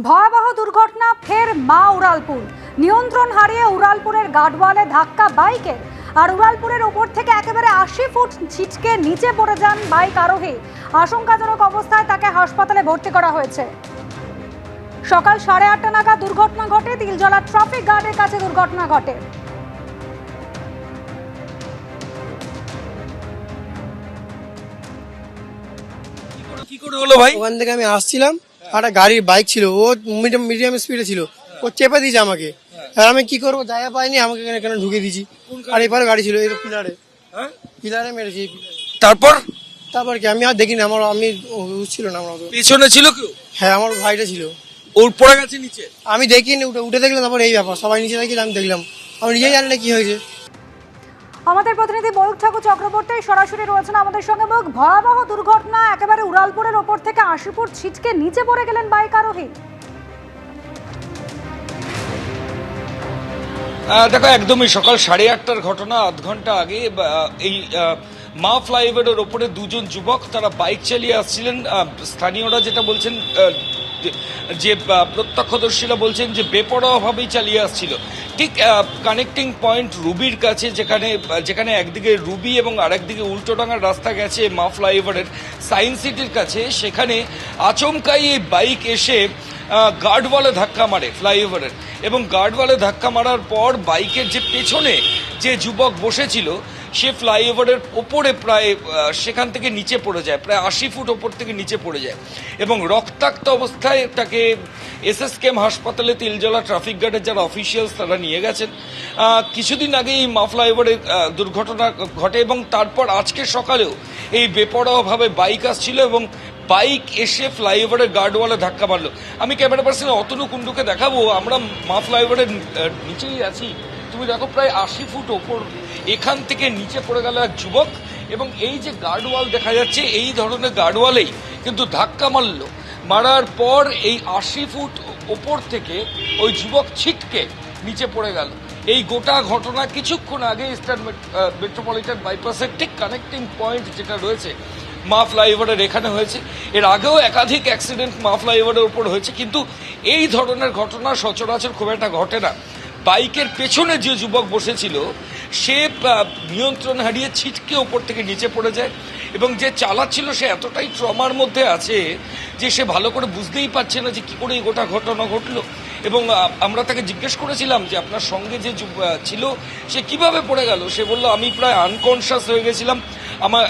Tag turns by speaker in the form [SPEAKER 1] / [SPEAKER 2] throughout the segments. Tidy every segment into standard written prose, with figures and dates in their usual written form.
[SPEAKER 1] ভয়াবহ দুর্ঘটনা ফের মা উড়ালপুর। নিয়ন্ত্রণ হারিয়ে উড়ালপুরের গার্ডওয়ালে ধাক্কা বাইকের, আর উড়ালপুরের ওপর থেকে একেবারে 80 ফুট ছিটকে নিচে পড়ে যান বাইক আরোহী। আশঙ্কাজনক অবস্থায় তাকে হাসপাতালে ভর্তি করা হয়েছে। সকাল 8:30 নাগাদ দুর্ঘটনা ঘটে। তিলজলা ট্রাফিক গার্ডের কাছে দুর্ঘটনা ঘটে।
[SPEAKER 2] কি করে হলো ভাই?
[SPEAKER 3] ওখান থেকে আমি আসছিলাম, একটা গাড়ির বাইক ছিল, ও মিডিয়াম স্পিডে ছিল, ও চেপে দিয়েছে আমাকে। আর আমি কি করবো, জায়গা পাইনি, আমাকে এখানে ঢুকে দিয়েছি। আর এপারে গাড়ি ছিল, এই পিলারে মেরেছি।
[SPEAKER 2] তারপর
[SPEAKER 3] তারপর কি আমি আর দেখিনি, আমি ছিল না, আমার
[SPEAKER 2] পেছনে ছিল কেউ?
[SPEAKER 3] হ্যাঁ, আমার ভাইটা ছিল।
[SPEAKER 2] ওর পড়ে গেছে নিচে?
[SPEAKER 3] আমি দেখিনি, উঠে দেখলাম, তারপর এই ব্যাপার, সবাই নিচে দেখি, আমি দেখলাম, আমি নিজেই জানি না কি হয়েছে।
[SPEAKER 1] আমাদের প্রতিনিধি ময়ূক ঠাকুর চক্রবর্তী সরাসরি রয়েছেন আমাদের সঙ্গে। ময়ূক, ভয়াবহ দুর্ঘটনা, একেবারে উড়ালপুরের ওপর থেকে 80 ফুট ছিটকে নিচে পড়ে গেলেন বাইক আরোহী।
[SPEAKER 2] দেখো, একদমই সকাল 8:30টার ঘটনা। আধ ঘন্টা আগে এই মা ফ্লাইওভারের ওপরে দুজন যুবক, তারা বাইক চালিয়ে আসছিলেন। স্থানীয়রা যেটা বলছেন, যে প্রত্যক্ষদর্শীরা বলছেন যে বেপরোয়াভাবেই চালিয়ে আসছিল। ঠিক কানেক্টিং পয়েন্ট রুবির কাছে, যেখানে একদিকে রুবি এবং আরেকদিকে উল্টোডাঙ্গার রাস্তা গেছে মা ফ্লাইওভারের সায়েন্স সিটির কাছে, সেখানে আচমকাই এই বাইক এসে গার্ডওয়ালে ধাক্কা মারে ফ্লাইওভারের। এবং গার্ডওয়ালে ধাক্কা মারার পর বাইকের যে পেছনে যে যুবক বসেছিল, সে ফ্লাইওভারের ওপরে প্রায় সেখান থেকে নিচে পড়ে যায়, প্রায় 80 ফুট ওপর থেকে নিচে পড়ে যায় এবং রক্তাক্ত অবস্থায় তাকে এসএসকেএম হাসপাতালে তিলজলা ট্রাফিক গার্ডের যারা অফিসিয়ালস তারা নিয়ে গেছেন। কিছুদিন আগে এই মা ফ্লাইওভারে দুর্ঘটনা ঘটে এবং তারপর আজকে সকালেও এই বেপরোয়াভাবে বাইক আসছিল এবং বাইক এসে ফ্লাইওভারের গার্ডওয়ালে ধাক্কা মারলো। আমি ক্যামেরা পার্সন অতনু কুণ্ডুকে দেখাবো, আমরা মা ফ্লাইওভারের নিচেই আছি। তুমি দেখো, প্রায় 80 ফুট ওপর এখান থেকে নিচে পড়ে গেল এক যুবক। এবং এই যে গার্ডওয়াল দেখা যাচ্ছে, এই ধরনের গার্ডওয়ালেই কিন্তু ধাক্কা মারার পর এই 80 ফুট ওপর থেকে ওই যুবক ছিটকে নিচে পড়ে গেল। এই গোটা ঘটনা কিছুক্ষণ আগে ইস্টার্ন মেট্রোপলিটন বাইপাসের ঠিক কানেক্টিং পয়েন্ট যেটা রয়েছে মা ফ্লাইওভারের এখানে হয়েছে। এর আগেও একাধিক অ্যাক্সিডেন্ট মা ফ্লাইওভারের উপর হয়েছে, কিন্তু এই ধরনের ঘটনা সচরাচর খুব একটা ঘটে না। বাইকের পেছনে যে যুবক বসেছিল, সে নিয়ন্ত্রণ হারিয়ে ছিটকে ওপর থেকে নিচে পড়ে যায় এবং যে চালাচ্ছিল সে এতটাই ট্রমার মধ্যে আছে যে সে ভালো করে বুঝতেই পারছে না যে কী করে এই গোটা ঘটনা ঘটলো। এবং আমরা তাকে জিজ্ঞেস করেছিলাম যে আপনার সঙ্গে যে ছিল সে কিভাবে পড়ে গেল। সে বলল, আমি প্রায় আনকনশাস হয়ে গেছিলাম,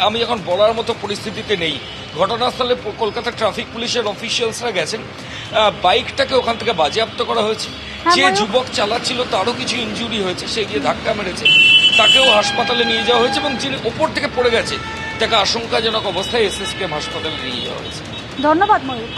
[SPEAKER 2] আমি এখন বলার মতো পরিস্থিতিতে নেই। ঘটনাস্থলে কলকাতা ট্রাফিক পুলিশের অফিসিয়ালসরা গেছেন, বাইকটাকে ওখান থেকে বাজেয়াপ্ত করা হয়েছে। যে যুবক চালাচ্ছিল তারও কিছু ইনজুরি হয়েছে, সে গিয়ে ধাক্কা মেরেছে, তাকেও হাসপাতালে নিয়ে যাওয়া হয়েছে এবং যিনি ওপর থেকে পড়ে গেছে তাকে আশঙ্কাজনক অবস্থায় এসএসকেএম হাসপাতালে নিয়ে যাওয়া হয়েছে।
[SPEAKER 1] ধন্যবাদ ময়ূক।